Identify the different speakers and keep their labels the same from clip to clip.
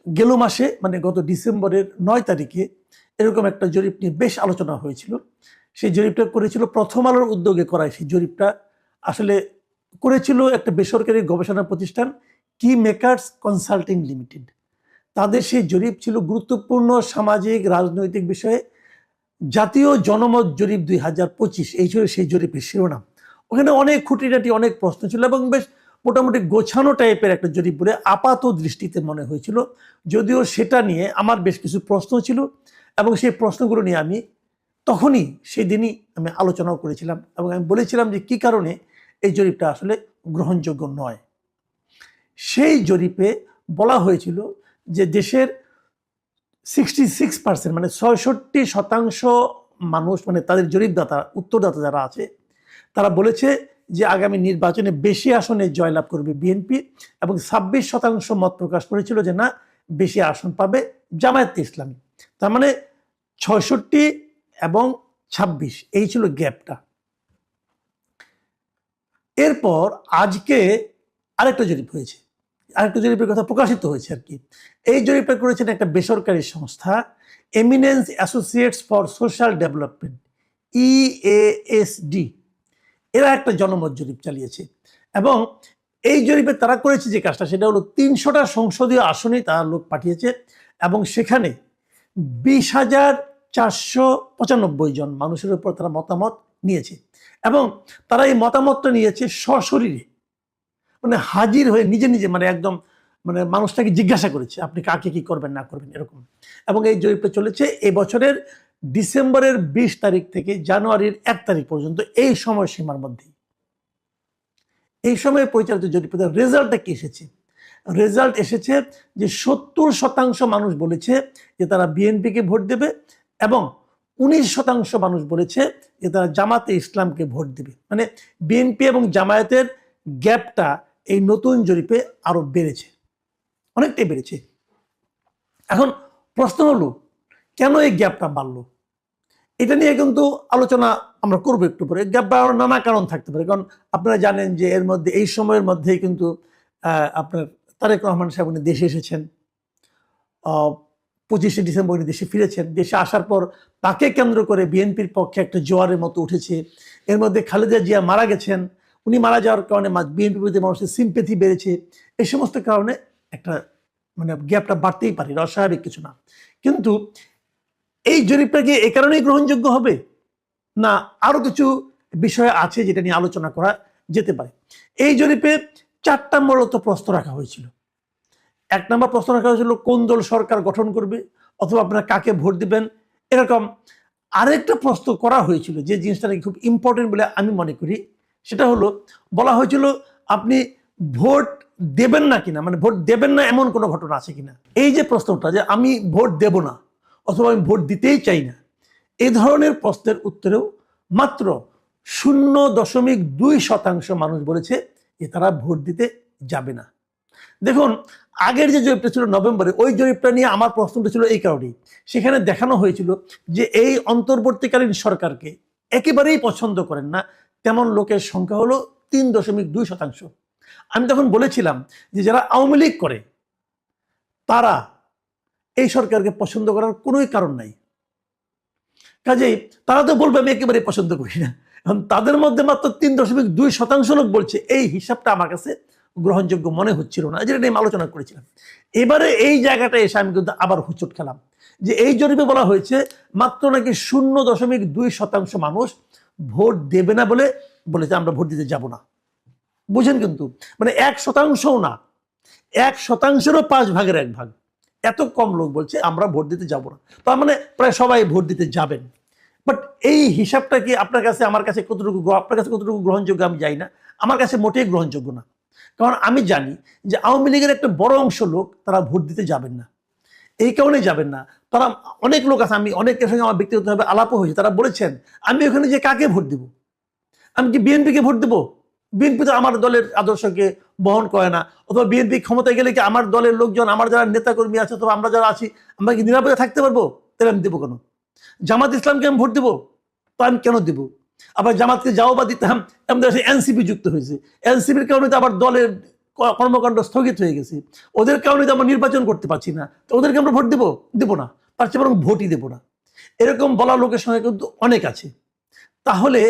Speaker 1: গেল মাসে মানে গত ডিসেম্বরের 9 তারিখে এরকম একটা জরিপ নিয়ে বেশ আলোচনা হয়েছিল। সেই জরিপটা করেছিল প্রথম আলোর উদ্যোগে করা। সেই জরিপটা আসলে করেছিল একটা বেসরকারি গবেষণা প্রতিষ্ঠান কি মেকার্স কনসাল্টিং লিমিটেড। তাদের সেই জরিপ ছিল গুরুত্বপূর্ণ সামাজিক রাজনৈতিক বিষয়ে জাতীয় জনমত জরিপ 2025, এই ছিল সেই জরিপের শিরোনাম। ওখানে অনেক খুঁটিনাটি অনেক প্রশ্ন ছিল এবং বেশ মোটামুটি গোছানো টাইপের একটা জরিপ বলে আপাত দৃষ্টিতে মনে হয়েছিল। যদিও সেটা নিয়ে আমার বেশ কিছু প্রশ্ন ছিল এবং সেই প্রশ্নগুলো নিয়ে আমি তখনই সেদিনই আমি আলোচনাও করেছিলাম এবং আমি বলেছিলাম যে কী কারণে এই জরিপটা আসলে গ্রহণযোগ্য নয়। সেই জরিপে বলা হয়েছিল যে দেশের 66% মানে 66% মানুষ, মানে তাদের জরিপদাতা উত্তরদাতা যারা আছে তারা বলেছে যে আগামী নির্বাচনে বেশি আসনে জয়লাভ করবে বিএনপি, এবং 26% মত প্রকাশ করেছিল যে না, বেশি আসন পাবে জামায়াতে ইসলামী। তার মানে 66 এবং 26 এই ছিল গ্যাপটা। এরপর আজকে আরেকটা জরিপ হয়েছে, আরেকটা জরিপের কথা প্রকাশিত হয়েছে আর কি। এই জরিপটা করেছেন একটা বেসরকারি সংস্থা eminence associates for social development, EASD। এরা একটা জনমত জরিপ চালিয়েছে এবং এই জরিপে তারা করেছে যে কাজটা, সেটা হলো 300টা সংসদীয় আসনে তারা লোক পাঠিয়েছে এবং সেখানে 20,495 জন মানুষের উপর তারা মতামত নিয়েছে এবং তারা এই মতামতটা নিয়েছে সশরীরে, মানে হাজির হয়ে নিজে নিজে, মানে একদম মানে মানুষটাকে জিজ্ঞাসা করেছে আপনি কাকে কি করবেন না করবেন এরকম। এবং এই জরিপটা চলেছে এই বছরের ডিসেম্বরের 20 তারিখ থেকে জানুয়ারির 1 তারিখ পর্যন্ত, এই সময়সীমার মধ্যেই। এই সময়ে পরিচালিত জরিপের রেজাল্টটা কি এসেছে? রেজাল্ট এসেছে যে 70% মানুষ বলেছে যে তারা বিএনপিকে ভোট দেবে এবং 19% মানুষ বলেছে যে তারা জামাতে ইসলামকে ভোট দেবে। মানে বিএনপি এবং জামায়াতের গ্যাপটা এই নতুন জরিপে আরো বেড়েছে, অনেকটাই বেড়েছে। এখন প্রশ্ন হলো কেন এই গ্যাপটা বাড়লো? এটা নিয়ে কিন্তু আলোচনা আমরা করবো একটু পরে। গ্যাপ বাড়ানোর নানা কারণ থাকতে পারে, কারণ আপনারা জানেন যে এর মধ্যে এই সময়ের মধ্যেই কিন্তু আপনার তারেক রহমান সাহেব উনি দেশে এসেছেন, 25শে ডিসেম্বর উনি দেশে ফিরেছেন। দেশে আসার পর তাকে কেন্দ্র করে বিএনপির পক্ষে একটা জোয়ারের মতো উঠেছে। এর মধ্যে খালেদা জিয়া মারা গেছেন, উনি মারা যাওয়ার কারণে বিএনপির প্রতি মানুষের সিম্পেথি বেড়েছে। এই সমস্ত কারণে একটা মানে গ্যাপটা বাড়তেই পারে, অস্বাভাবিক কিছু না। কিন্তু এই জরিপটা কি এ কারণেই গ্রহণযোগ্য হবে, না আরো কিছু বিষয় আছে যেটা নিয়ে আলোচনা করা যেতে পারে? এই জরিপে 4টা মূলত প্রশ্ন রাখা হয়েছিল। 1 নম্বর প্রশ্ন রাখা হয়েছিল কোন দল সরকার গঠন করবে অথবা আপনারা কাকে ভোট দিবেন, এরকম। আরেকটা প্রশ্ন করা হয়েছিল যে জিনিসটা খুব ইম্পর্টেন্ট বলে আমি মনে করি, সেটা হলো বলা হয়েছিল আপনি ভোট দেবেন না কিনা, মানে ভোট দেবেন না এমন কোনো ঘটনা আছে কিনা। এই যে প্রশ্নটা যে আমি ভোট দেব না অথবা আমি ভোট দিতেই চাই না, এই ধরনের প্রশ্নের উত্তরেও মাত্র 0.2% মানুষ বলেছে যে তারা ভোট দিতে যাবে না। দেখুন, আগের যে জরিপটা ছিল নভেম্বরে, ওই জরিপটা নিয়ে আমার প্রশ্নটা ছিল এই কারণেই, সেখানে দেখানো হয়েছিল যে এই অন্তর্বর্তীকালীন সরকারকে একেবারেই পছন্দ করেন না তেমন লোকের সংখ্যা হলো 3.2%। আমি তখন বলেছিলাম যে যারা আওয়ামী লীগ করে তারা এই সরকারকে পছন্দ করার কোনোই কারণ নাই, কাজেই তারা তো বলবে আমি একেবারে পছন্দ করি না। এখন তাদের মধ্যে মাত্র 3.2% লোক বলছে, এই হিসাবটা আমার কাছে গ্রহণযোগ্য মনে হচ্ছিল না, যেটা নিয়ে আলোচনা করেছিলাম। এবারে এই জায়গাটা এসে আমি কিন্তু আবার হুচট খেলাম যে এই জরিপে বলা হয়েছে মাত্র নাকি 0.2% মানুষ ভোট দেবে না বলে বলেছে আমরা ভোট দিতে যাব না। বুঝেন, কিন্তু মানে 1%ও না, 1%-এরও 5 ভাগের 1 ভাগ, এত কম লোক বলছে আমরা ভোট দিতে যাব না। তার মানে প্রায় সবাই ভোট দিতে যাবেন। বাট এই হিসাবটা কি আপনার কাছে আমার কাছে কতটুকু, আপনার কাছে কতটুকু গ্রহণযোগ্য আমি জানি না। আমার কাছে মোটেই গ্রহণযোগ্য না, কারণ আমি জানি যে আওয়ামী লীগের একটা বড় অংশ লোক তারা ভোট দিতে যাবেন না। এই কারণে যাবেন না, তারা অনেক লোক আছে, আমি অনেকের সঙ্গে আমার ব্যক্তিগতভাবে আলাপও হয়েছে, তারা বলেছেন আমি ওখানে যে কাকে ভোট দিব, আমি কি বিএনপিকে ভোট দেবো? বিএনপি তো আমার দলের আদর্শকে বহন করে না, অথবা বিএনপি ক্ষমতায় গেলে কি আমার দলের লোকজন, আমার যারা নেতাকর্মী আছে অথবা আমরা যারা আছি, আমরা কি নিরাপদে থাকতে পারবো? তাহলে আমি দেবো কেন? জামাত ইসলামকে আমি ভোট দেবো, তো আমি কেন দেবো? আবার জামাতকে যাও বা দিতাম, আমাদের এনসিপি যুক্ত হয়েছে, এনসিপির কারণে তো আবার দলের কর্মকাণ্ড স্থগিত হয়ে গেছে, ওদের কারণে তো আমরা নির্বাচন করতে পারছি না, তো ওদেরকে আমরা ভোট দেবো না, তার চেয়ে বরং ভোটই দেবো না, এরকম বলা লোকের সঙ্গে কিন্তু অনেক আছে। তাহলে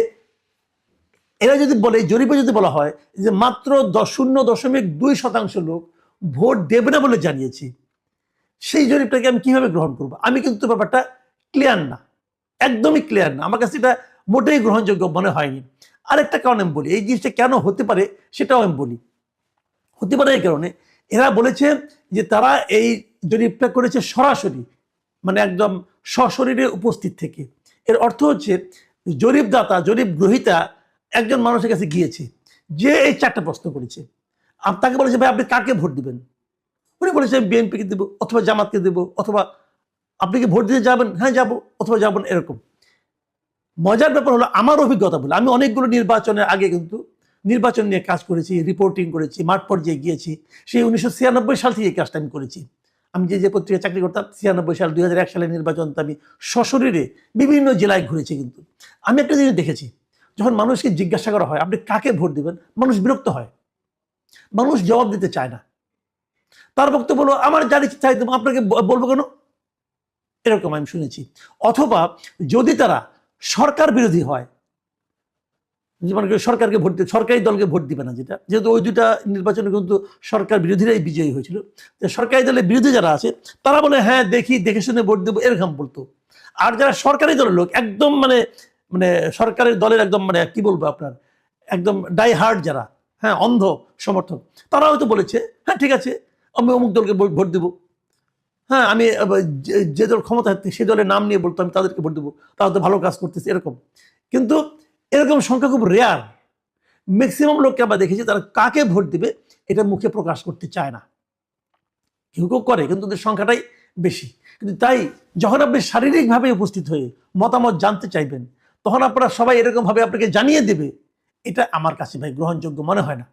Speaker 1: এরা যদি বলে, জরিপে যদি বলা হয় যে মাত্র 0.2% লোক ভোট দেবে না বলে জানিয়েছি, সেই জরিপটাকে আমি কিভাবে গ্রহণ করব? আমি কিন্তু ব্যাপারটা ক্লিয়ার না, একদমই ক্লিয়ার না, আমার কাছে এটা মোটেই গ্রহণযোগ্য মনে হয়নি। আরেকটা কারণ আমি বলি, এই জিনিসটা কেন হতে পারে সেটাও আমি বলি। হতে পারে এই কারণে, এরা বলেছে যে তারা এই জরিপটা করেছে সরাসরি, মানে একদম সশরীরে উপস্থিত থেকে। এর অর্থ হচ্ছে জরিপদাতা, জরিপ গ্রহীতা একজন মানুষের কাছে গিয়েছে, যে এই 4টা প্রশ্ন করেছে, তাকে বলেছে ভাই আপনি কাকে ভোট দিবেন? উনি বলেছে আমি বিএনপিকে দেবো, অথবা জামাতকে দেবো, অথবা আপনি কি ভোট দিতে যাবেন? হ্যাঁ যাবো, অথবা যাবেন, এরকম। মজার ব্যাপার হলো, আমার অভিজ্ঞতা বলে, আমি অনেকগুলো নির্বাচনের আগে কিন্তু নির্বাচন নিয়ে কাজ করেছি, রিপোর্টিং করেছি, মাঠ পর্যায়ে গিয়েছি। সেই 1996 সাল থেকে এই কাজটা আমি করেছি। আমি যে পত্রিকায় চাকরি করতাম, 96 সাল, 2001 সালের নির্বাচন তো আমি সশরীরে বিভিন্ন জেলায় ঘুরেছি। কিন্তু আমি একটা জিনিস দেখেছি, যখন মানুষকে জিজ্ঞাসা করা হয় আপনি কাকে ভোট দিবেন, মানুষ বিরক্ত হয়, মানুষ জবাব দিতে চায় না। তার বক্তব্য হলো আমার যার ইচ্ছা চাই দেবো, আপনাকে বলবো কেন, এরকম আমি শুনেছি। অথবা যদি তারা সরকার বিরোধী হয়, যেমন সরকারকে ভোট দিবে, সরকারি দলকে ভোট দিবে না, যেহেতু ওই 2টা নির্বাচনে কিন্তু সরকার বিরোধীরাই বিজয়ী হয়েছিল, সরকারি দলের বিরোধী যারা আছে তারা বলে হ্যাঁ দেখে শুনে ভোট দেবো, এরকম বলতো। আর যারা সরকারি দলের লোক, একদম মানে মানে সরকারের দলের একদম মানে কি বলবো আপনার, একদম ডাই হার্ড যারা, হ্যাঁ অন্ধ সমর্থক, তারা হয়তো বলেছে হ্যাঁ ঠিক আছে আমি অমুক দলকে ভোট দেবো, হ্যাঁ আমি যে দল ক্ষমতা থাকতে সে দলের নাম নিয়ে বলতো আমি তাদেরকে ভোট দেবো, তারা তো ভালো কাজ করতেছে, এরকম। কিন্তু এরকম সংখ্যা খুব রেয়ার। ম্যাক্সিমাম লোককে আমরা দেখেছি তারা কাকে ভোট দিবে এটা মুখে প্রকাশ করতে চায় না। কেউ কেউ করে, কিন্তু ওদের সংখ্যাটাই বেশি। কিন্তু তাই যখন আপনি শারীরিকভাবে উপস্থিত হয়ে মতামত জানতে চাইবেন, তখন আপনারা সবাই এরকমভাবে আপনাকে জানিয়ে দেবে, এটা আমার কাছে ভাই গ্রহণযোগ্য মনে হয় না।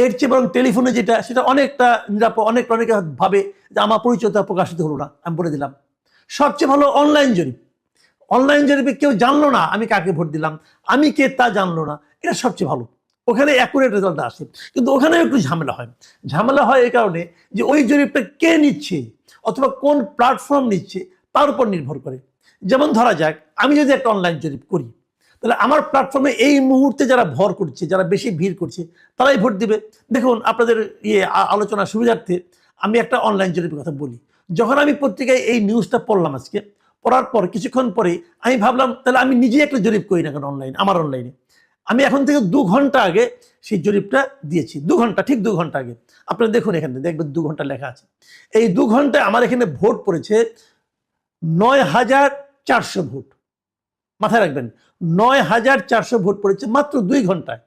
Speaker 1: এর চেয়ে বরং টেলিফোনে যেটা, সেটা অনেকটা নিরাপদ। অনেকে ভাবে যে আমার পরিচয়টা প্রকাশিত হলো না, আমি বলে দিলাম। সবচেয়ে ভালো অনলাইন জরিপ। অনলাইন জরিপে কেউ জানলো না আমি কাকে ভোট দিলাম, আমি কে তা জানলো না, এটা সবচেয়ে ভালো। ওখানে অ্যাকুরেট রেজাল্টটা আসে। কিন্তু ওখানে একটু ঝামেলা হয় এই কারণে যে ওই জরিপটা কে নিচ্ছে অথবা কোন প্ল্যাটফর্ম নিচ্ছে তার উপর নির্ভর করে। যেমন ধরা যাক আমি যদি একটা অনলাইন জরিপ করি, তাহলে আমার প্ল্যাটফর্মে এই মুহূর্তে যারা ভর করছে, যারা বেশি ভিড় করছে, তারাই ভোট দিবে। দেখুন আপনাদের আলোচনার সুবিধার্থে আমি একটা অনলাইন জরিপের কথা বলি। যখন আমি পত্রিকায় এই নিউজটা পড়লাম আজকে, পড়ার পর কিছুক্ষণ পরে আমি ভাবলাম তাহলে আমি নিজেই একটা জরিপ করি না কেন আমার অনলাইনে। আমি এখন থেকে 2 ঘন্টা আগে সেই জরিপটা দিয়েছি, 2 ঘন্টা, ঠিক 2 ঘন্টা আগে। আপনারা দেখুন এখানে দেখবেন 2 ঘন্টা লেখা আছে। এই 2 ঘন্টায় আমার এখানে ভোট পড়েছে 9,400 ভোট। মাথায় রাখবেন, 9,400 ভোট পড়েছে মাত্র 2 ঘন্টায়।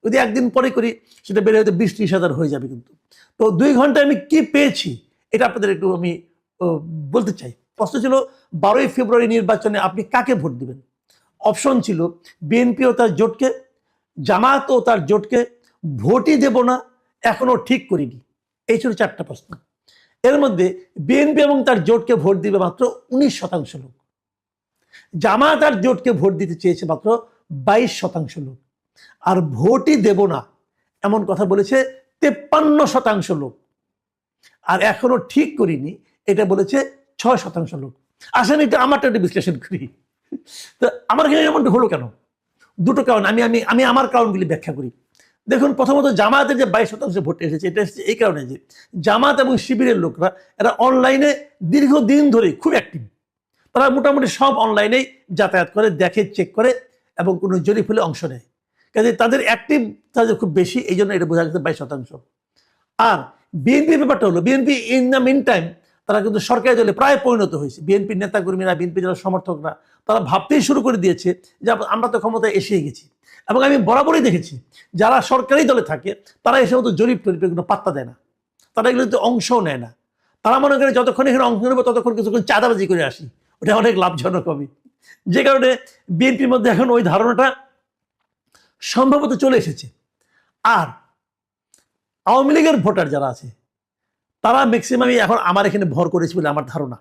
Speaker 1: যদি একদিন পরে করি সেটা বেড়ে হয়তো 20-30 হাজার হয়ে যাবে। কিন্তু তো 2 ঘন্টায় আমি কি পেয়েছি এটা আপনাদের একটু আমি বলতে চাই। প্রশ্ন ছিল 12ই ফেব্রুয়ারি নির্বাচনে আপনি কাকে ভোট দিবেন। অপশন ছিল বিএনপি ও তার জোটকে, জামাত ও তার জোটকে, ভোটই দেব না, এখনো ঠিক করিনি। এই ছিল 4টা প্রশ্ন। এর মধ্যে বিএনপি এবং তার জোটকে ভোট দিবে মাত্র 19% লোক, জামাত আর জোটকে ভোট দিতে চেয়েছে মাত্র 22% লোক, আর ভোটই দেব না এমন কথা বলেছে 53% লোক, আর এখনো ঠিক করিনি এটা বলেছে 6% লোক। আসেন এটা আমারটা একটু বিশ্লেষণ করি। তো আমার এখানে এমনটা হলো কেন? 2টো কারণ আমি আমার কারণগুলি ব্যাখ্যা করি। দেখুন, প্রথমত জামাতের যে 22% ভোট এসেছে, এটা এসেছে এই কারণে যে জামাত এবং শিবিরের লোকরা এরা অনলাইনে দীর্ঘদিন ধরে খুব অ্যাক্টিভ। তারা মোটামুটি সব অনলাইনেই যাতায়াত করে, দেখে, চেক করে এবং কোনো জরিপ হলে অংশ নেয়। কাজে তাদের অ্যাক্টিভ তাদের খুব বেশি, এই জন্য এটা বোঝা গেছে 22%। আর বিএনপির ব্যাপারটা হলো, BNP in the meantime তারা কিন্তু সরকারি দলে প্রায় পরিণত হয়েছে। বিএনপির নেতাকর্মীরা, বিএনপি যারা সমর্থকরা, তারা ভাবতেই শুরু করে দিয়েছে যে আমরা তো ক্ষমতায় এসে গেছি। এবং আমি বরাবরই দেখেছি যারা সরকারি দলে থাকে তারা এসে মতো জরিপ টরিপের কোনো পাত্তা দেয় না, তারা এগুলোতে অংশও নেয় না। তারা মনে করে যতক্ষণ এখানে অংশ নেবো ততক্ষণ কিছুক্ষণ চাঁদাবাজি করে আসি, ওটা অনেক লাভজনক হবে। যে কারণে বিএনপির মধ্যে এখন ওই ধারণাটা সম্ভবত চলে এসেছে। আর আওয়ামী লীগের ভোটার যারা আছে তারা ম্যাক্সিমামই এখন আমার এখানে ভর করেছে বলে আমার ধারণা।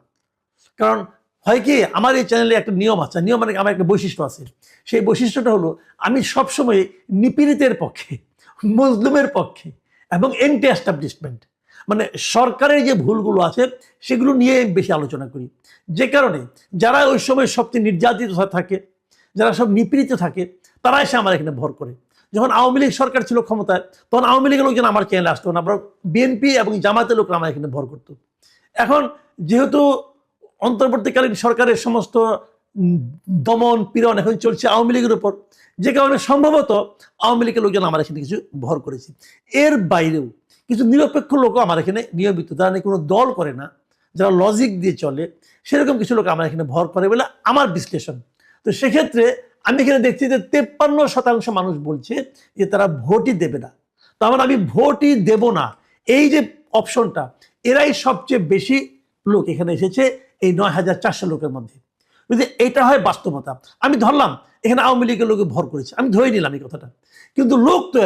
Speaker 1: কারণ হয় কি, আমার এই চ্যানেলে একটা নিয়ম আছে, নিয়ম মানে আমার একটা বৈশিষ্ট্য আছে। সেই বৈশিষ্ট্যটা হলো আমি সবসময় নিপীড়িতের পক্ষে, মজলুমের পক্ষে এবং এন্টি এস্টাবলিশমেন্ট, মানে সরকারের যে ভুলগুলো আছে সেগুলো নিয়ে বেশি আলোচনা করি। যে কারণে যারা ওই সময় সবচেয়ে নির্যাতিত থাকে, যারা সব নিপীড়িত থাকে, তারা এসে আমার এখানে ভর করে। যখন আওয়ামী লীগ সরকার ছিল ক্ষমতায়, তখন আওয়ামী লীগের লোকজন আমার চ্যানেলে আসতো না, আমরা বিএনপি এবং জামাতের লোকরা আমার এখানে ভর করতো। এখন যেহেতু অন্তর্বর্তীকালীন সরকারের সমস্ত দমন পীড়ন এখন চলছে আওয়ামী লীগের উপর, যে কারণে সম্ভবত আওয়ামী লীগের লোকজন আমার এখানে কিছু ভর করেছে। এর বাইরেও কিছু নিরপেক্ষ লোকও আমার এখানে নিয়মিত, যারা কোনো দল করে না, যারা লজিক দিয়ে চলে, সেরকম কিছু লোক আমার এখানে ভর করে বলে আমার বিশ্লেষণ। তো সেক্ষেত্রে আমি এখানে দেখছি যে 53% মানুষ বলছে যে তারা ভোটই দেবে না। তো আমি ভোটই দেব না, এই যে অপশনটা, এরাই সবচেয়ে বেশি লোক এখানে এসেছে এই 9400 লোকের মধ্যে। যদি এটা হয় বাস্তবতা, আমি ধরলাম এখানে আওয়ামী লীগের লোকে ভর করেছে, আমি ধরে নিলাম এই কথাটা, কিন্তু লোক তো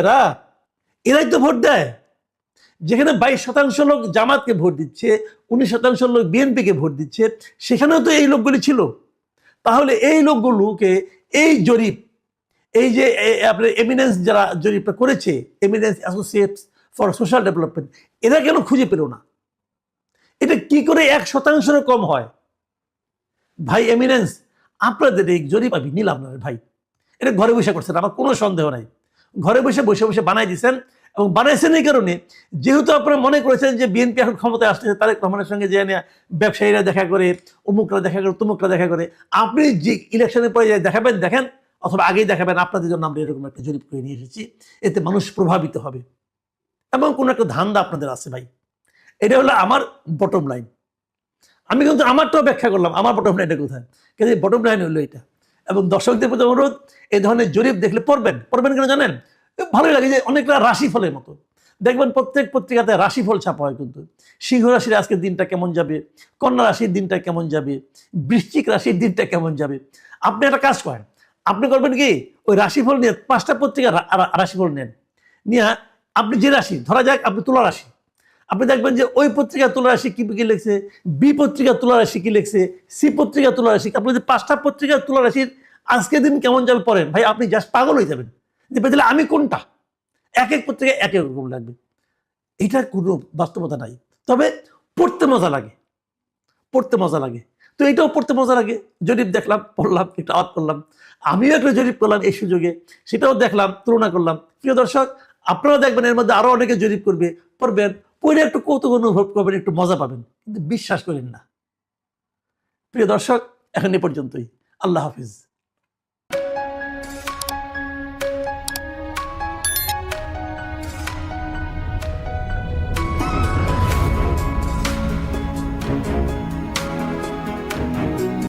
Speaker 1: এরাই তো ভোট দেয়। যেখানে 22% লোক জামাতকে ভোট দিচ্ছে, 19% লোক বিএনপিকে ভোট দিচ্ছে, সেখানেও তো এই লোকগুলি ছিল। তাহলে এই লোকগুলোকে এই জরিপ, এই যে আপনার এমিনেন্স যারা জরিপটা করেছে, eminence associates for social development, এরা কেন খুঁজে পেল না? এটা কি করে 1% কম হয়? ভাই এমিনেন্স, আপনাদের এই জরিপ আমি নিলাম না ভাই, এটা ঘরে বসে করছেন, আমার কোনো সন্দেহ নাই। ঘরে বসে বসে বানাই দিচ্ছেন, এবং বানাইছেন এই কারণে যেহেতু আপনারা মনে করেছেন যে বিএনপি এখন ক্ষমতায় আসতেছে, তারেক রহমানের সঙ্গে যে ব্যবসায়ীরা দেখা করে, অমুকরা দেখা করে, তমুকরা দেখা করে, আপনি যে ইলেকশনের পরে দেখাবেন দেখেন, অথবা আগেই দেখাবেন আপনাদের জন্য আমরা এরকম একটা জরিপ করে নিয়ে এসেছি, এতে মানুষ প্রভাবিত হবে, এবং কোনো একটা ধান্দা আপনাদের আছে ভাই। এটা হলো আমার বটম লাইন। আমি কিন্তু আমারটাও ব্যাখ্যা করলাম, আমার বটম লাইনটা কোথায়, কিন্তু বটম লাইন হলো এটা। এবং দর্শকদের প্রতি অনুরোধ, এই ধরনের জরিপ দেখলে পড়বেন কেন জানেন? ভালোই লাগে যে অনেকটা রাশিফলের মতো দেখবেন, প্রত্যেক পত্রিকাতে রাশিফল ছাপা হয়, কিন্তু সিংহ রাশির আজকের দিনটা কেমন যাবে, কন্যা রাশির দিনটা কেমন যাবে, বৃশ্চিক রাশির দিনটা কেমন যাবে। আপনি একটা কাজ করেন, আপনি করবেন কি, ওই রাশিফল নিয়ে 5টা পত্রিকা রাশিফল নেন, নিয়ে আপনি যে রাশি, ধরা যাক আপনি তুলা রাশি, আপনি দেখবেন যে ওই পত্রিকা তুলা রাশি কি লিখছে, বি পত্রিকা তুলা রাশি কি লিখছে, সি পত্রিকা তুলা রাশি, আপনি যদি 5টা পত্রিকা তুলা রাশির আজকের দিন কেমন যাবে পড়েন, ভাই আপনি জাস্ট পাগল হয়ে যাবেন যে পেছলে আমি কোনটা, এক এক পত্রিকা এক এক রকম লাগবে। এটার কোনো বাস্তবতা নাই, তবে পড়তে মজা লাগে, তো এটাও পড়তে মজা লাগে। জরিপ দেখলাম, পড়লাম, একটু আওয়াজ করলাম, আমিও একটা জরিপ করলাম এই সুযোগে, সেটাও দেখলাম, তুলনা করলাম। প্রিয় দর্শক, আপনারাও দেখবেন এর মধ্যে আরো অনেকে জরিপ করবে, পড়বেন, পড়ে একটু কৌতুক অনুভব করবেন, একটু মজা পাবেন, কিন্তু বিশ্বাস করেন না। প্রিয় দর্শক, এখন এ পর্যন্তই। আল্লাহ হাফিজ।